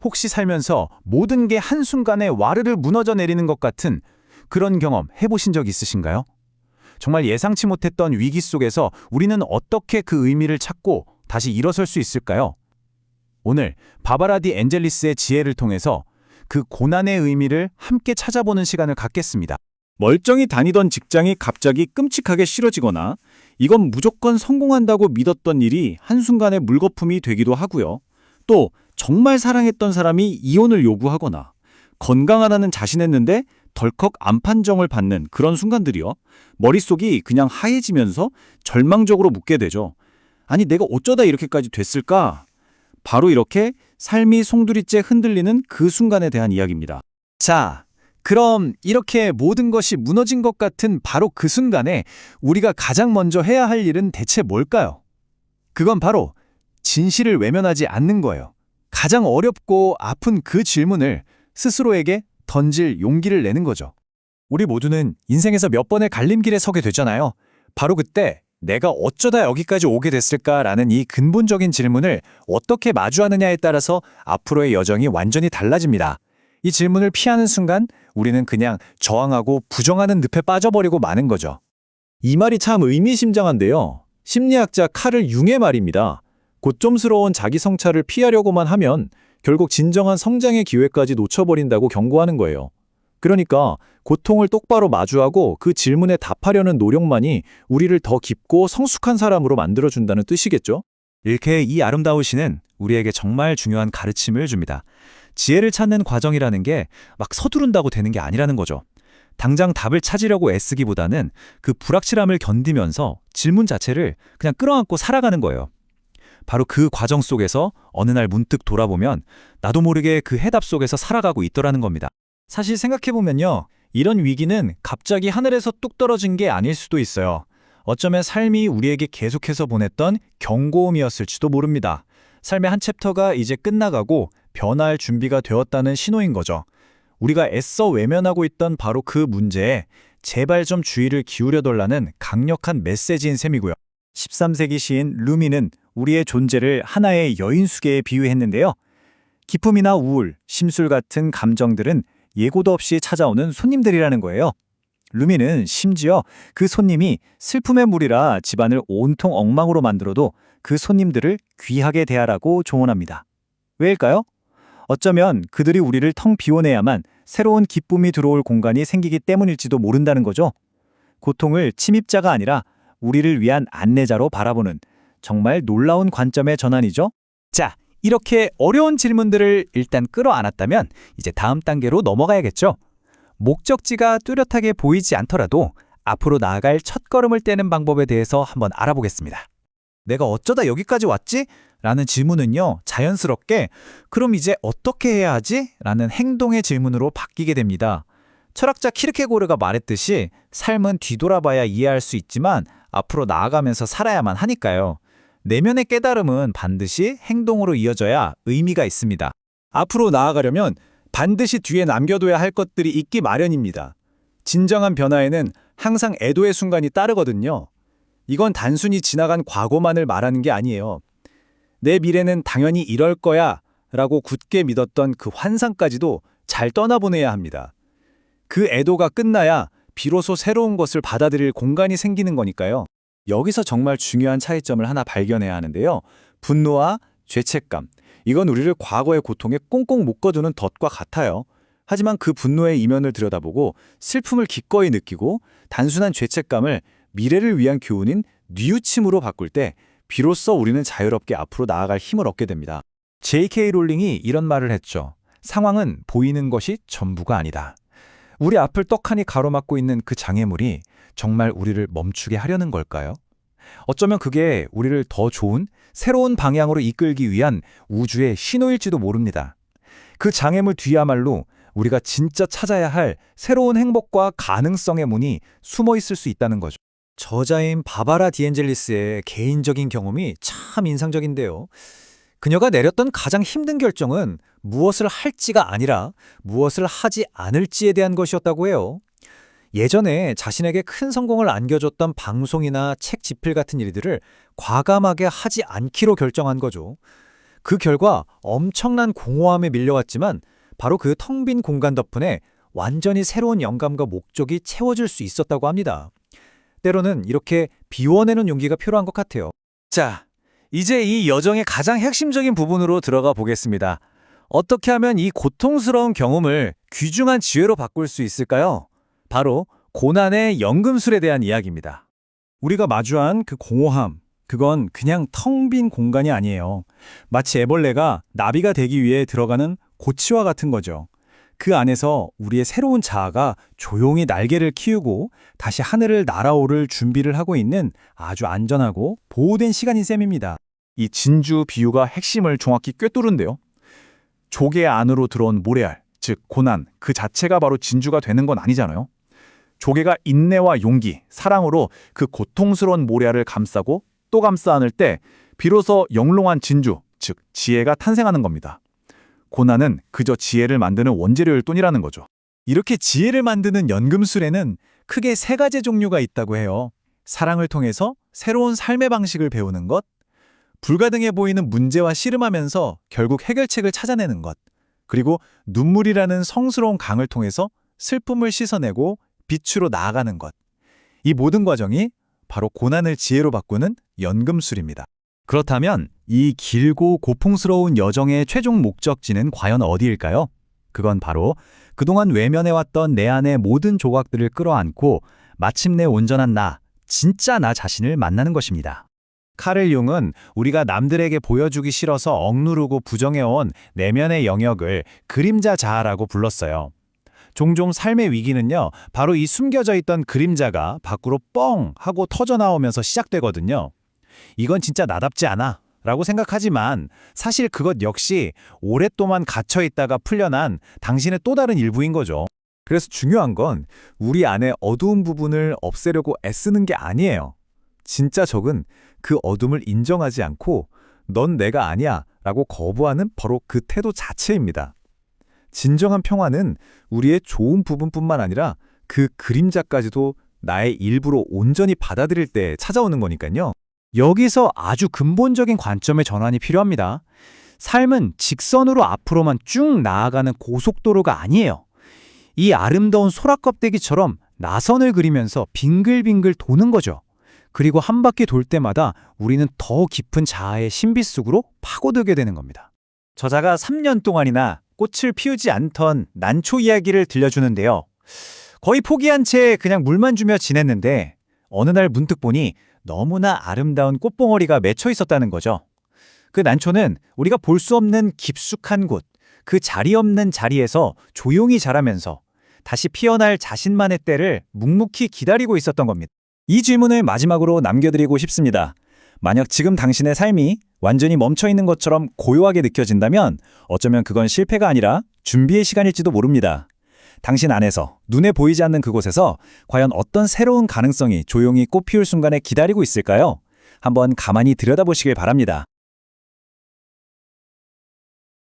혹시 살면서 모든 게 한순간에 와르르 무너져 내리는 것 같은 그런 경험 해보신 적 있으신가요? 정말 예상치 못했던 위기 속에서 우리는 어떻게 그 의미를 찾고 다시 일어설 수 있을까요? 오늘 바바라 디 엔젤리스의 지혜를 통해서 그 고난의 의미를 함께 찾아보는 시간을 갖겠습니다. 멀쩡히 다니던 직장이 갑자기 끔찍하게 싫어지거나 이건 무조건 성공한다고 믿었던 일이 한순간에 물거품이 되기도 하고요. 또 정말 사랑했던 사람이 이혼을 요구하거나 건강하다는 자신했는데 덜컥 암 판정을 받는 그런 순간들이요. 머릿속이 그냥 하얘지면서 절망적으로 묻게 되죠. 아니 내가 어쩌다 이렇게까지 됐을까? 바로 이렇게 삶이 송두리째 흔들리는 그 순간에 대한 이야기입니다. 자, 그럼 이렇게 모든 것이 무너진 것 같은 바로 그 순간에 우리가 가장 먼저 해야 할 일은 대체 뭘까요? 그건 바로 진실을 외면하지 않는 거예요. 가장 어렵고 아픈 그 질문을 스스로에게 던질 용기를 내는 거죠. 우리 모두는 인생에서 몇 번의 갈림길에 서게 되잖아요. 바로 그때 내가 어쩌다 여기까지 오게 됐을까라는 이 근본적인 질문을 어떻게 마주하느냐에 따라서 앞으로의 여정이 완전히 달라집니다. 이 질문을 피하는 순간 우리는 그냥 저항하고 부정하는 늪에 빠져버리고 마는 거죠. 이 말이 참 의미심장한데요. 심리학자 카를 융의 말입니다. 고점스러운 자기 성찰을 피하려고만 하면 결국 진정한 성장의 기회까지 놓쳐버린다고 경고하는 거예요. 그러니까 고통을 똑바로 마주하고 그 질문에 답하려는 노력만이 우리를 더 깊고 성숙한 사람으로 만들어준다는 뜻이겠죠? 일케의 이 아름다운 시는 우리에게 정말 중요한 가르침을 줍니다. 지혜를 찾는 과정이라는 게 막 서두른다고 되는 게 아니라는 거죠. 당장 답을 찾으려고 애쓰기보다는 그 불확실함을 견디면서 질문 자체를 그냥 끌어안고 살아가는 거예요. 바로 그 과정 속에서 어느 날 문득 돌아보면 나도 모르게 그 해답 속에서 살아가고 있더라는 겁니다. 사실 생각해보면요. 이런 위기는 갑자기 하늘에서 뚝 떨어진 게 아닐 수도 있어요. 어쩌면 삶이 우리에게 계속해서 보냈던 경고음이었을지도 모릅니다. 삶의 한 챕터가 이제 끝나가고 변화할 준비가 되었다는 신호인 거죠. 우리가 애써 외면하고 있던 바로 그 문제에 제발 좀 주의를 기울여달라는 강력한 메시지인 셈이고요. 13세기 시인 루미는 우리의 존재를 하나의 여인수계에 비유했는데요. 기쁨이나 우울, 심술 같은 감정들은 예고도 없이 찾아오는 손님들이라는 거예요. 루미는 심지어 그 손님이 슬픔의 물이라 집안을 온통 엉망으로 만들어도 그 손님들을 귀하게 대하라고 조언합니다. 왜일까요? 어쩌면 그들이 우리를 텅 비워내야만 새로운 기쁨이 들어올 공간이 생기기 때문일지도 모른다는 거죠. 고통을 침입자가 아니라 우리를 위한 안내자로 바라보는 정말 놀라운 관점의 전환이죠. 자, 이렇게 어려운 질문들을 일단 끌어안았다면 이제 다음 단계로 넘어가야겠죠. 목적지가 뚜렷하게 보이지 않더라도 앞으로 나아갈 첫걸음을 떼는 방법에 대해서 한번 알아보겠습니다. 내가 어쩌다 여기까지 왔지? 라는 질문은요, 자연스럽게 그럼 이제 어떻게 해야 하지? 라는 행동의 질문으로 바뀌게 됩니다. 철학자 키르케고르가 말했듯이 삶은 뒤돌아봐야 이해할 수 있지만 앞으로 나아가면서 살아야만 하니까요. 내면의 깨달음은 반드시 행동으로 이어져야 의미가 있습니다. 앞으로 나아가려면 반드시 뒤에 남겨둬야 할 것들이 있기 마련입니다. 진정한 변화에는 항상 애도의 순간이 따르거든요. 이건 단순히 지나간 과거만을 말하는 게 아니에요. 내 미래는 당연히 이럴 거야 라고 굳게 믿었던 그 환상까지도 잘 떠나보내야 합니다. 그 애도가 끝나야 비로소 새로운 것을 받아들일 공간이 생기는 거니까요. 여기서 정말 중요한 차이점을 하나 발견해야 하는데요. 분노와 죄책감. 이건 우리를 과거의 고통에 꽁꽁 묶어두는 덫과 같아요. 하지만 그 분노의 이면을 들여다보고 슬픔을 기꺼이 느끼고 단순한 죄책감을 미래를 위한 교훈인 뉘우침으로 바꿀 때 비로소 우리는 자유롭게 앞으로 나아갈 힘을 얻게 됩니다. J.K. 롤링이 이런 말을 했죠. 상황은 보이는 것이 전부가 아니다. 우리 앞을 떡하니 가로막고 있는 그 장애물이 정말 우리를 멈추게 하려는 걸까요? 어쩌면 그게 우리를 더 좋은 새로운 방향으로 이끌기 위한 우주의 신호일지도 모릅니다. 그 장애물 뒤야말로 우리가 진짜 찾아야 할 새로운 행복과 가능성의 문이 숨어 있을 수 있다는 거죠. 저자인 바바라 디엔젤리스의 개인적인 경험이 참 인상적인데요. 그녀가 내렸던 가장 힘든 결정은 무엇을 할지가 아니라 무엇을 하지 않을지에 대한 것이었다고 해요. 예전에 자신에게 큰 성공을 안겨줬던 방송이나 책 집필 같은 일들을 과감하게 하지 않기로 결정한 거죠. 그 결과 엄청난 공허함에 밀려왔지만 바로 그 텅 빈 공간 덕분에 완전히 새로운 영감과 목적이 채워질 수 있었다고 합니다. 때로는 이렇게 비워내는 용기가 필요한 것 같아요. 자, 이제 이 여정의 가장 핵심적인 부분으로 들어가 보겠습니다. 어떻게 하면 이 고통스러운 경험을 귀중한 지혜로 바꿀 수 있을까요? 바로 고난의 연금술에 대한 이야기입니다. 우리가 마주한 그 공허함, 그건 그냥 텅 빈 공간이 아니에요. 마치 애벌레가 나비가 되기 위해 들어가는 고치와 같은 거죠. 그 안에서 우리의 새로운 자아가 조용히 날개를 키우고 다시 하늘을 날아오를 준비를 하고 있는 아주 안전하고 보호된 시간인 셈입니다. 이 진주 비유가 핵심을 정확히 꿰뚫은데요. 조개 안으로 들어온 모래알, 즉 고난, 그 자체가 바로 진주가 되는 건 아니잖아요. 조개가 인내와 용기, 사랑으로 그 고통스러운 모래알을 감싸고 또 감싸 안을 때 비로소 영롱한 진주, 즉 지혜가 탄생하는 겁니다. 고난은 그저 지혜를 만드는 원재료일 뿐이라는 거죠. 이렇게 지혜를 만드는 연금술에는 크게 3가지 종류가 있다고 해요. 사랑을 통해서 새로운 삶의 방식을 배우는 것, 불가능해 보이는 문제와 씨름하면서 결국 해결책을 찾아내는 것, 그리고 눈물이라는 성스러운 강을 통해서 슬픔을 씻어내고 빛으로 나아가는 것. 이 모든 과정이 바로 고난을 지혜로 바꾸는 연금술입니다. 그렇다면 이 길고 고풍스러운 여정의 최종 목적지는 과연 어디일까요? 그건 바로 그동안 외면해왔던 내 안의 모든 조각들을 끌어안고 마침내 온전한 나, 진짜 나 자신을 만나는 것입니다. 카를 융은 우리가 남들에게 보여주기 싫어서 억누르고 부정해온 내면의 영역을 그림자 자아라고 불렀어요. 종종 삶의 위기는요, 바로 이 숨겨져 있던 그림자가 밖으로 뻥 하고 터져나오면서 시작되거든요. 이건 진짜 나답지 않아 라고 생각하지만 사실 그것 역시 오랫동안 갇혀있다가 풀려난 당신의 또 다른 일부인 거죠. 그래서 중요한 건 우리 안에 어두운 부분을 없애려고 애쓰는 게 아니에요. 진짜 적은 그 어둠을 인정하지 않고 넌 내가 아니야 라고 거부하는 바로 그 태도 자체입니다. 진정한 평화는 우리의 좋은 부분뿐만 아니라 그 그림자까지도 나의 일부로 온전히 받아들일 때 찾아오는 거니까요. 여기서 아주 근본적인 관점의 전환이 필요합니다. 삶은 직선으로 앞으로만 쭉 나아가는 고속도로가 아니에요. 이 아름다운 소라껍데기처럼 나선을 그리면서 빙글빙글 도는 거죠. 그리고 한 바퀴 돌 때마다 우리는 더 깊은 자아의 신비 속으로 파고들게 되는 겁니다. 저자가 3년 동안이나 꽃을 피우지 않던 난초 이야기를 들려주는데요. 거의 포기한 채 그냥 물만 주며 지냈는데 어느 날 문득 보니 너무나 아름다운 꽃봉오리가 맺혀 있었다는 거죠. 그 난초는 우리가 볼 수 없는 깊숙한 곳, 그 자리 없는 자리에서 조용히 자라면서 다시 피어날 자신만의 때를 묵묵히 기다리고 있었던 겁니다. 이 질문을 마지막으로 남겨드리고 싶습니다. 만약 지금 당신의 삶이 완전히 멈춰 있는 것처럼 고요하게 느껴진다면 어쩌면 그건 실패가 아니라 준비의 시간일지도 모릅니다. 당신 안에서 눈에 보이지 않는 그곳에서 과연 어떤 새로운 가능성이 조용히 꽃피울 순간에 기다리고 있을까요? 한번 가만히 들여다보시길 바랍니다.